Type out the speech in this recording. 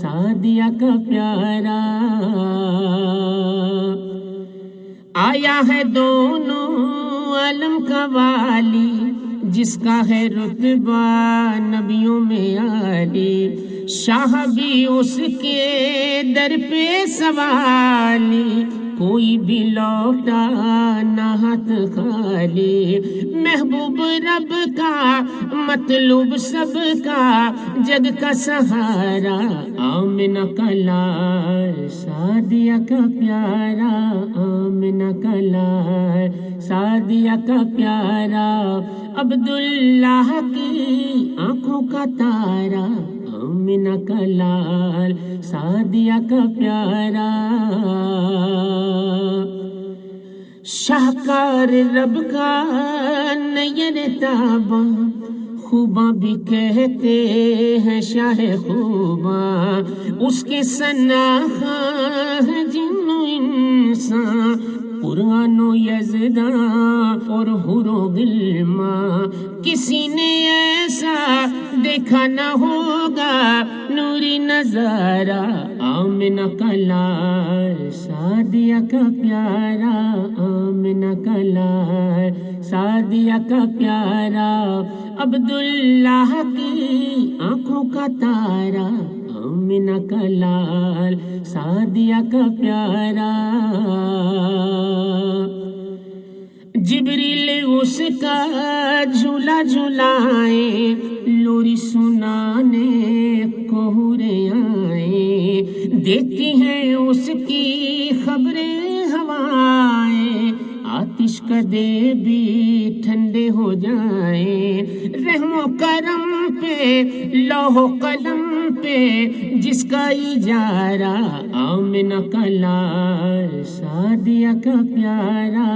سعدیہ کا پیارا آیا ہے دونوں عالم کا والی، جس کا ہے رتبہ نبیوں میں عالی، شاہ بھی اس کے در پہ سوالی، کوئی بھی لوٹا نہ ہاتھ خالی، محبوب رب کا مطلوب سب کا، جگ کا سہارا آمنہ کا لال سعدیہ کا پیارا، آمنہ کا لال سعدیہ کا پیارا، عبداللہ کی آنکھوں کا تارا، آمنہ کا لال سعدیہ کا پیارا، شاہکار رب کا نیر تاباں، خوباں بھی کہتے ہیں شاہ خوباں، اس کے ثنا خواں ہے جن و انسان، قرآن و یزداں اور حور و غلماں، کسی نے ایسا دیکھا نہ ہوگا نوری نظارہ، آمنہ کا لال سعدیہ کا پیارا، آمنہ کا لال سعدیہ کا پیارا، عبداللہ کی آنکھوں کا تارا، آمنہ کا لال سعدیہ کا پیارا، جبریل اس کا جھولا جھولائیں، لوری سنانے کو حوریں آئیں، دیتی ہیں اس کی خبریں ہوائیں، آتش کدے بھی ٹھنڈے ہو جائیں، رحم و کرم پہ لوح و قلم پہ جس کا اجارہ، آمنہ کا لال سعدیہ کا پیارا۔